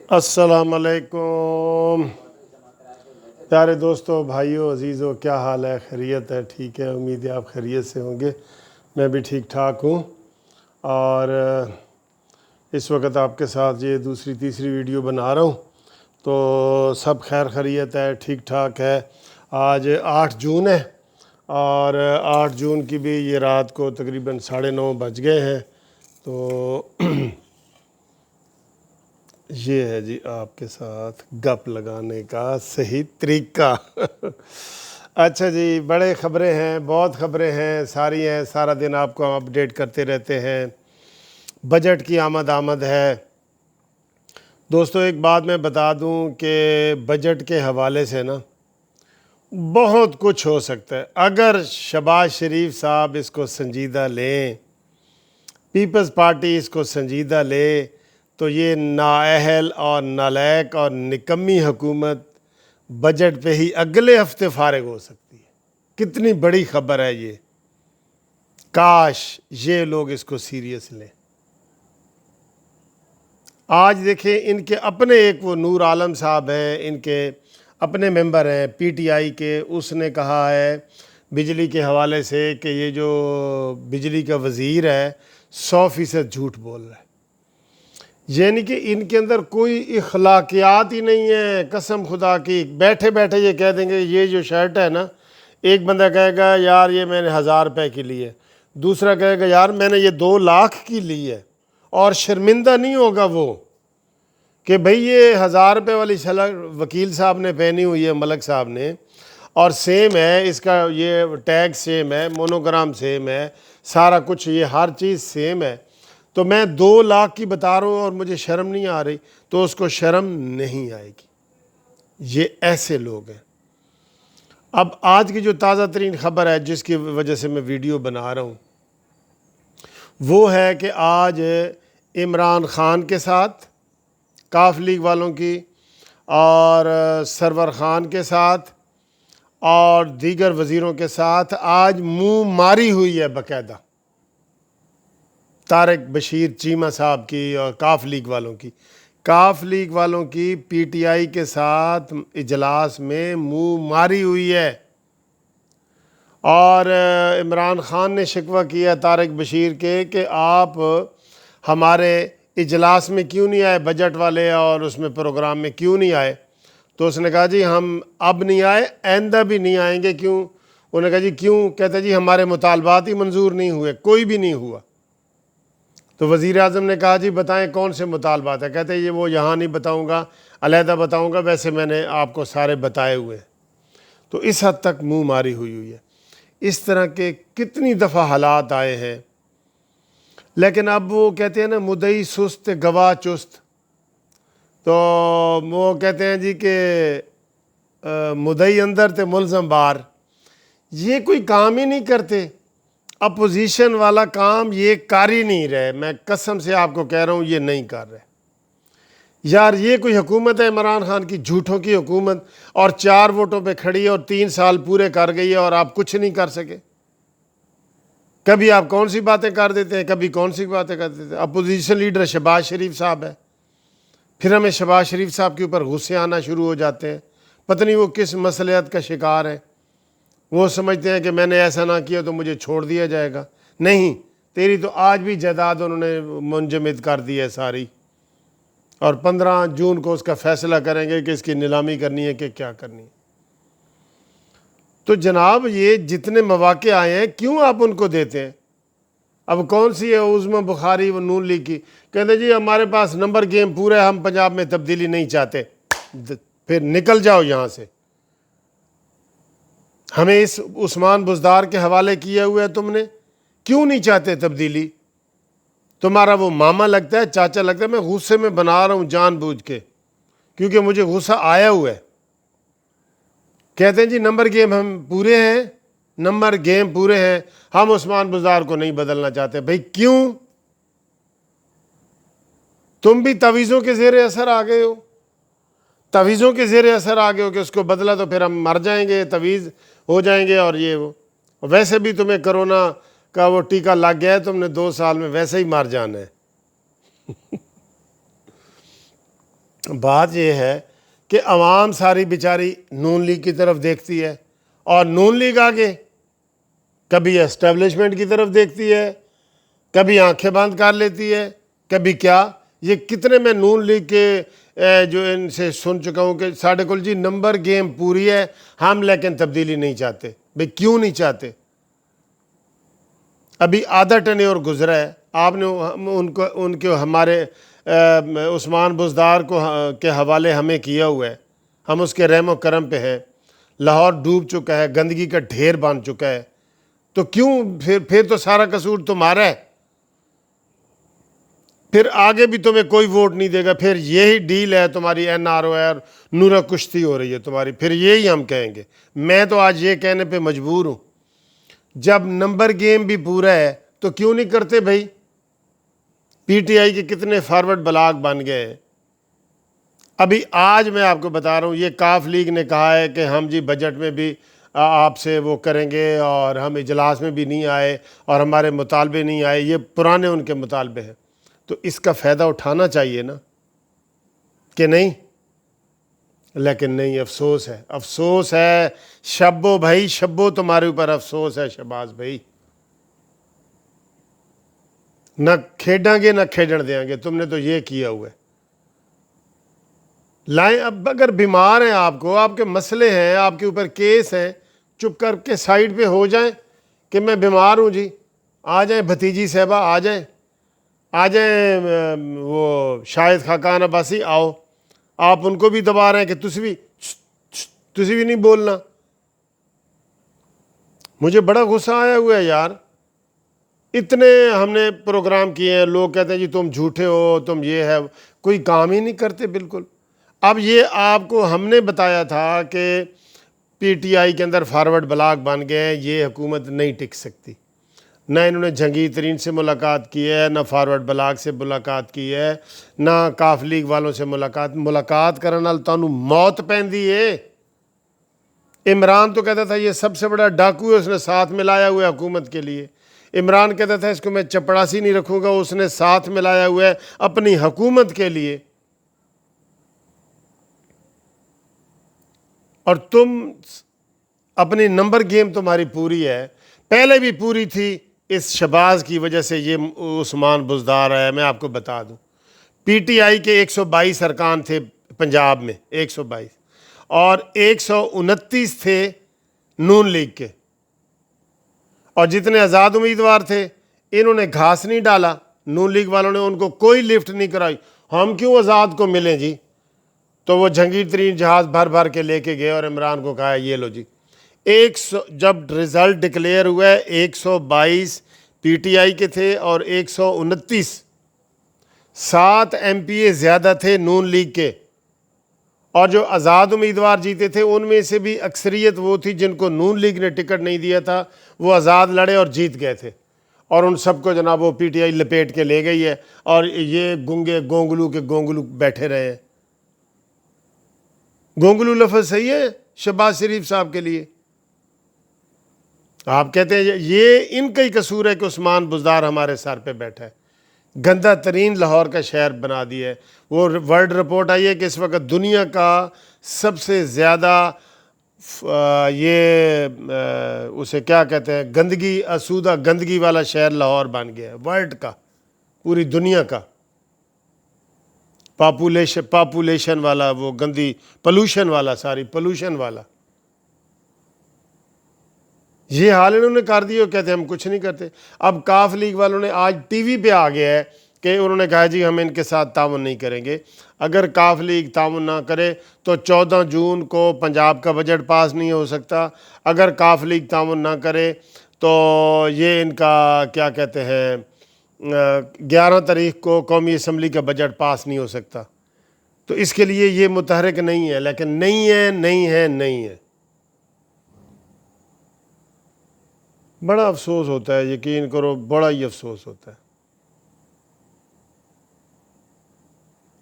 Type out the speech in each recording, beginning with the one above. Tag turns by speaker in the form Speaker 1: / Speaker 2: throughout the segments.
Speaker 1: السلام علیکم پیارے دوستوں، بھائیوں، عزیزوں، کیا حال ہے؟ خیریت ہے؟ ٹھیک ہے، امید ہے آپ خیریت سے ہوں گے۔ میں بھی ٹھیک ٹھاک ہوں، اور اس وقت آپ کے ساتھ یہ دوسری تیسری ویڈیو بنا رہا ہوں، تو سب خیر خیریت ہے، ٹھیک ٹھاک ہے۔ آج 8 جون ہے، اور 8 جون کی بھی یہ رات کو تقریباً 9:30 بج گئے ہیں، تو یہ ہے جی آپ کے ساتھ گپ لگانے کا صحیح طریقہ۔ اچھا جی، بڑے خبریں ہیں، بہت خبریں ہیں، ساری ہیں، سارا دن آپ کو ہم اپڈیٹ کرتے رہتے ہیں۔ بجٹ کی آمد ہے دوستو۔ ایک بات میں بتا دوں کہ بجٹ کے حوالے سے نا بہت کچھ ہو سکتا ہے اگر شہباز شریف صاحب اس کو سنجیدہ لیں، پیپلز پارٹی اس کو سنجیدہ لے، تو یہ نااہل اور نالائق اور نکمی حکومت بجٹ پہ ہی اگلے ہفتے فارغ ہو سکتی ہے۔ کتنی بڑی خبر ہے یہ، کاش یہ لوگ اس کو سیریس لیں۔ آج دیکھیں ان کے اپنے ایک وہ نور عالم صاحب ہیں، ان کے اپنے ممبر ہیں پی ٹی آئی کے، اس نے کہا ہے بجلی کے حوالے سے کہ یہ جو بجلی کا وزیر ہے 100% جھوٹ بول رہا ہے، یعنی کہ ان کے اندر کوئی اخلاقیات ہی نہیں ہے۔ قسم خدا کی، بیٹھے بیٹھے یہ کہہ دیں گے یہ جو شرٹ ہے نا، ایک بندہ کہے گا یار یہ میں نے 1000 روپے کی لی ہے، دوسرا کہے گا یار میں نے یہ 2 لاکھ کی لی ہے، اور شرمندہ نہیں ہوگا وہ کہ بھئی یہ 1000 روپے والی شرٹ وکیل صاحب نے پہنی ہوئی ہے، ملک صاحب نے، اور سیم ہے، اس کا یہ ٹیگ سیم ہے، مونوگرام سیم ہے، سارا کچھ یہ ہر چیز سیم ہے، تو میں 2 لاکھ کی بتا رہا ہوں اور مجھے شرم نہیں آ رہی، تو اس کو شرم نہیں آئے گی۔ یہ ایسے لوگ ہیں۔ اب آج کی جو تازہ ترین خبر ہے جس کی وجہ سے میں ویڈیو بنا رہا ہوں، وہ ہے کہ آج عمران خان کے ساتھ، کاف لیگ والوں کی، اور سرور خان کے ساتھ اور دیگر وزیروں کے ساتھ آج منہ ماری ہوئی ہے باقاعدہ، طارق بشیر چیمہ صاحب کی اور کاف لیگ والوں کی۔ کاف لیگ والوں کی پی ٹی آئی کے ساتھ اجلاس میں منہ ماری ہوئی ہے، اور عمران خان نے شکوہ کیا طارق بشیر کے کہ آپ ہمارے اجلاس میں کیوں نہیں آئے، بجٹ والے اور اس میں پروگرام میں کیوں نہیں آئے؟ تو اس نے کہا جی ہم اب نہیں آئے، آئندہ بھی نہیں آئیں گے۔ کیوں؟ انہوں نے کہا جی کیوں؟ کہتے جی ہمارے مطالبات ہی منظور نہیں ہوئے، کوئی بھی نہیں ہوا۔ تو وزیر اعظم نے کہا جی بتائیں کون سے مطالبات ہیں؟ کہتے یہ وہ یہاں نہیں بتاؤں گا، علیحدہ بتاؤں گا، ویسے میں نے آپ کو سارے بتائے ہوئے۔ تو اس حد تک منہ ماری ہوئی ہے۔ اس طرح کے کتنی دفعہ حالات آئے ہیں، لیکن اب وہ کہتے ہیں نا مدعی سست گواہ چست، تو وہ کہتے ہیں جی کہ مدعی اندر تے ملزم باہر۔ یہ کوئی کام ہی نہیں کرتے، اپوزیشن والا کام یہ کر ہی نہیں رہے، میں قسم سے آپ کو کہہ رہا ہوں یہ نہیں کر رہے۔ یار یہ کوئی حکومت ہے عمران خان کی؟ جھوٹوں کی حکومت، اور 4 ووٹوں پہ کھڑی ہے اور 3 سال پورے کر گئی ہے اور آپ کچھ نہیں کر سکے۔ کبھی آپ کون سی باتیں کر دیتے ہیں، کبھی کون سی باتیں کر دیتے ہیں۔ اپوزیشن لیڈر شہباز شریف صاحب ہے، پھر ہمیں شہباز شریف صاحب کے اوپر غصے آنا شروع ہو جاتے ہیں، پتہ نہیں وہ کس مصلحت کا شکار ہے۔ وہ سمجھتے ہیں کہ میں نے ایسا نہ کیا تو مجھے چھوڑ دیا جائے گا۔ نہیں، تیری تو آج بھی جائیداد انہوں نے منجمد کر دی ہے ساری، اور 15 جون کو اس کا فیصلہ کریں گے کہ اس کی نیلامی کرنی ہے کہ کیا کرنی ہے۔ تو جناب یہ جتنے مواقع آئے ہیں کیوں آپ ان کو دیتے ہیں؟ اب کون سی ہے عظمی بخاری و نون لیگ کی، کہتے جی ہمارے پاس نمبر گیم پورا ہے، ہم پنجاب میں تبدیلی نہیں چاہتے۔ پھر نکل جاؤ یہاں سے۔ ہمیں اس عثمان بزدار کے حوالے کیا ہوا ہے تم نے، کیوں نہیں چاہتے تبدیلی؟ تمہارا وہ ماما لگتا ہے، چاچا لگتا ہے۔ میں غصے میں بنا رہا ہوں جان بوجھ کے، کیونکہ مجھے غصہ آیا ہوا ہے۔ کہتے ہیں جی نمبر گیم ہم پورے ہیں، نمبر گیم پورے ہیں، ہم عثمان بزدار کو نہیں بدلنا چاہتے۔ بھئی کیوں؟ تم بھی تعویذوں کے زیر اثر آ گئے ہو، تعویذوں کے زیر اثر آ گئے ہو کہ اس کو بدلا تو پھر ہم مر جائیں گے، تعویذ ہو جائیں گے، اور یہ وہ۔ ویسے بھی تمہیں کرونا کا وہ ٹیکہ لگ گیا ہے، تم نے 2 سال میں ویسے ہی مر جانا ہے۔ بات یہ ہے کہ عوام ساری بیچاری نون لیگ کی طرف دیکھتی ہے، اور نون لیگ آگے کبھی اسٹیبلشمنٹ کی طرف دیکھتی ہے، کبھی آنکھیں بند کر لیتی ہے، کبھی کیا۔ یہ کتنے میں نون لیگ کے جو ان سے سن چکا ہوں کہ ساڑھے کل جی نمبر گیم پوری ہے، ہم لیکن تبدیلی نہیں چاہتے۔ بھئی کیوں نہیں چاہتے؟ ابھی آدھا ٹینیور گزرا ہے، آپ نے ان کے ہمارے عثمان بزدار کو کے حوالے ہمیں کیا ہوا ہے، ہم اس کے رحم و کرم پہ ہیں۔ لاہور ڈوب چکا ہے، گندگی کا ڈھیر بن چکا ہے، تو کیوں پھر تو سارا قصور تمہارا ہے، پھر آگے بھی تمہیں کوئی ووٹ نہیں دے گا، پھر یہی ڈیل ہے تمہاری این آر او ہے اور نورہ کشتی ہو رہی ہے تمہاری، پھر یہی ہم کہیں گے۔ میں تو آج یہ کہنے پہ مجبور ہوں، جب نمبر گیم بھی پورا ہے تو کیوں نہیں کرتے بھائی؟ پی ٹی آئی کے کتنے فارورڈ بلاک بن گئے۔ ابھی آج میں آپ کو بتا رہا ہوں، یہ کاف لیگ نے کہا ہے کہ ہم جی بجٹ میں بھی آپ سے وہ کریں گے، اور ہم اجلاس میں بھی نہیں آئے اور ہمارے مطالبے نہیں آئے، یہ پرانے ان کے مطالبے ہیں، تو اس کا فائدہ اٹھانا چاہیے نا، کہ نہیں؟ لیکن نہیں، افسوس ہے، افسوس ہے شبو بھائی، شبو تمہارے اوپر افسوس ہے شہباز بھائی، نہ کھیڈاں گے نہ کھیڈن دیں گے، تم نے تو یہ کیا ہوا ہے۔ لائیں، اب اگر بیمار ہیں آپ کو، آپ کے مسئلے ہیں، آپ کے اوپر کیس ہیں، چپ کر کے سائیڈ پہ ہو جائیں کہ میں بیمار ہوں جی، آ جائیں بھتیجی صاحبہ، آ جائیں وہ شاہد خاقان عباسی، آؤ، آپ ان کو بھی دبا رہے ہیں کہ تسی بھی نہیں بولنا۔ مجھے بڑا غصہ آیا ہوا ہے یار، اتنے ہم نے پروگرام کیے ہیں، لوگ کہتے ہیں جی تم جھوٹے ہو، تم یہ ہے، کوئی کام ہی نہیں کرتے بالکل۔ اب یہ آپ کو ہم نے بتایا تھا کہ پی ٹی آئی کے اندر فارورڈ بلاک بن گئے ہیں، یہ حکومت نہیں ٹک سکتی، نہ انہوں نے جہانگیر ترین سے ملاقات کی ہے، نہ فارورڈ بلاک سے ملاقات کی ہے، نہ کاف لیگ والوں سے ملاقات کرنے نال تانوں موت پیندی ہے۔ عمران تو کہتا تھا یہ سب سے بڑا ڈاکو ہے، اس نے ساتھ ملایا ہوا ہے حکومت کے لیے۔ عمران کہتا تھا اس کو میں چپڑاسی نہیں رکھوں گا، اس نے ساتھ ملایا ہوا ہے اپنی حکومت کے لیے۔ اور تم اپنی نمبر گیم تمہاری پوری ہے، پہلے بھی پوری تھی، اس شہباز کی وجہ سے یہ عثمان بزدار ہے۔ میں آپ کو بتا دوں، پی ٹی آئی کے 122 ارکان تھے پنجاب میں، 122، اور 129 تھے نون لیگ کے، اور جتنے آزاد امیدوار تھے انہوں نے گھاس نہیں ڈالا، نون لیگ والوں نے ان کو کوئی لفٹ نہیں کرائی۔ ہم کیوں آزاد کو ملیں جی؟ تو وہ جہانگیر ترین جہاز بھر بھر کے لے کے گئے اور عمران کو کہا یہ لو جی، جب رزلٹ ڈکلیئر ہوا ہے 122 پی ٹی آئی کے تھے اور 129، 7 ایم پی اے زیادہ تھے نون لیگ کے، اور جو آزاد امیدوار جیتے تھے ان میں سے بھی اکثریت وہ تھی جن کو نون لیگ نے ٹکٹ نہیں دیا تھا، وہ آزاد لڑے اور جیت گئے تھے، اور ان سب کو جناب وہ پی ٹی آئی لپیٹ کے لے گئی ہے، اور یہ گنگے گونگلو کے گونگلو بیٹھے رہے ہیں۔ گونگلو لفظ صحیح ہے شہباز شریف صاحب کے لیے؟ آپ کہتے ہیں یہ ان کا ہی قصور ہے کہ عثمان بزدار ہمارے سر پہ بیٹھا ہے، گندہ ترین لاہور کا شہر بنا دیا ہے۔ وہ ورلڈ رپورٹ آئی ہے کہ اس وقت دنیا کا سب سے زیادہ اسے کیا کہتے ہیں، گندگی آسودہ گندگی والا شہر لاہور بن گیا ہے، ورلڈ کا، پوری دنیا کا پاپولیشن والا، وہ گندی پولوشن والا یہ حال انہوں نے کر دیا، کہتے ہیں ہم کچھ نہیں کرتے۔ اب کاف لیگ والوں نے آج ٹی وی پہ آ گیا ہے کہ انہوں نے کہا جی ہم ان کے ساتھ تعاون نہیں کریں گے۔ اگر کاف لیگ تعاون نہ کرے تو 14 جون کو پنجاب کا بجٹ پاس نہیں ہو سکتا، اگر کاف لیگ تعاون نہ کرے تو یہ ان کا کیا کہتے ہیں 11 تاریخ کو قومی اسمبلی کا بجٹ پاس نہیں ہو سکتا۔ تو اس کے لیے یہ متحرک نہیں ہے، لیکن نہیں ہے۔ بڑا افسوس ہوتا ہے، یقین کرو بڑا ہی افسوس ہوتا ہے۔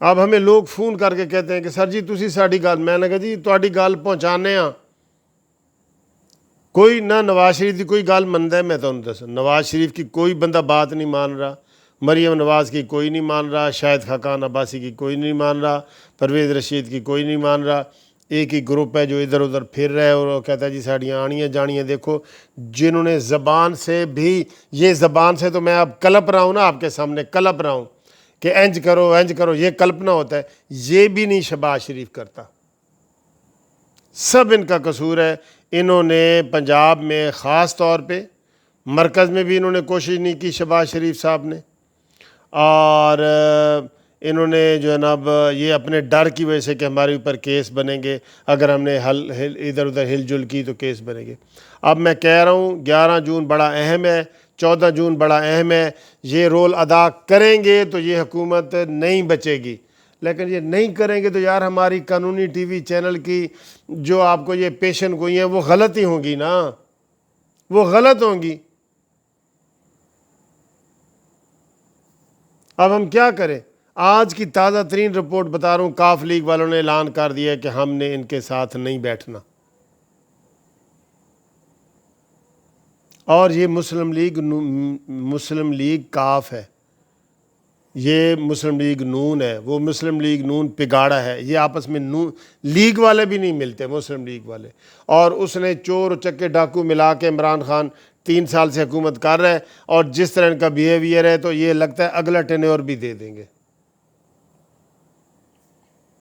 Speaker 1: اب ہمیں لوگ فون کر کے کہتے ہیں کہ سر جی تسی ساڈی گل، میں نے کہا جی تہاڈی گل پہنچانے ہاں، کوئی نہ نواز شریف کی کوئی گل مندا ہے، میں تمہیں دسا نواز شریف کی کوئی بندہ بات نہیں مان رہا، مریم نواز کی کوئی نہیں مان رہا، شاہد خاقان عباسی کی کوئی نہیں مان رہا، پرویز رشید کی کوئی نہیں مان رہا۔ ایک ہی گروپ ہے جو ادھر ادھر پھر رہے اور وہ کہتا ہے جی ساڑیاں آڑیاں جانیاں۔ دیکھو جنہوں نے زبان سے بھی، یہ زبان سے تو میں اب کلپ رہا ہوں نا، آپ کے سامنے کلپ رہا ہوں کہ انج کرو، یہ کلپنا ہوتا ہے، یہ بھی نہیں شہباز شریف کرتا۔ سب ان کا قصور ہے۔ انہوں نے پنجاب میں خاص طور پہ، مرکز میں بھی انہوں نے کوشش نہیں کی شہباز شریف صاحب نے، اور انہوں نے جو ہے نا اب یہ اپنے ڈر کی وجہ سے کہ ہمارے اوپر کیس بنیں گے، اگر ہم نے ادھر ادھر ہل جل کی تو کیس بنے گے۔ اب میں کہہ رہا ہوں 11 جون بڑا اہم ہے، 14 جون بڑا اہم ہے، یہ رول ادا کریں گے تو یہ حکومت نہیں بچے گی، لیکن یہ نہیں کریں گے تو یار ہماری قانونی ٹی وی چینل کی جو آپ کو یہ پیشن گوئی ہیں وہ غلط ہی ہوں گی نا، وہ غلط ہوں گی۔ اب ہم کیا کریں؟ آج کی تازہ ترین رپورٹ بتا رہا ہوں، کاف لیگ والوں نے اعلان کر دیا کہ ہم نے ان کے ساتھ نہیں بیٹھنا، اور یہ مسلم لیگ کاف ہے، یہ مسلم لیگ نون ہے، وہ مسلم لیگ نون پگاڑا ہے، یہ آپس میں لیگ والے بھی نہیں ملتے، مسلم لیگ والے۔ اور اس نے چور چکے ڈاکو ملا کے عمران خان 3 سال سے حکومت کر رہا ہے، اور جس طرح ان کا بیہیویئر ہے تو یہ لگتا ہے اگلا ٹینیور بھی دے دیں گے۔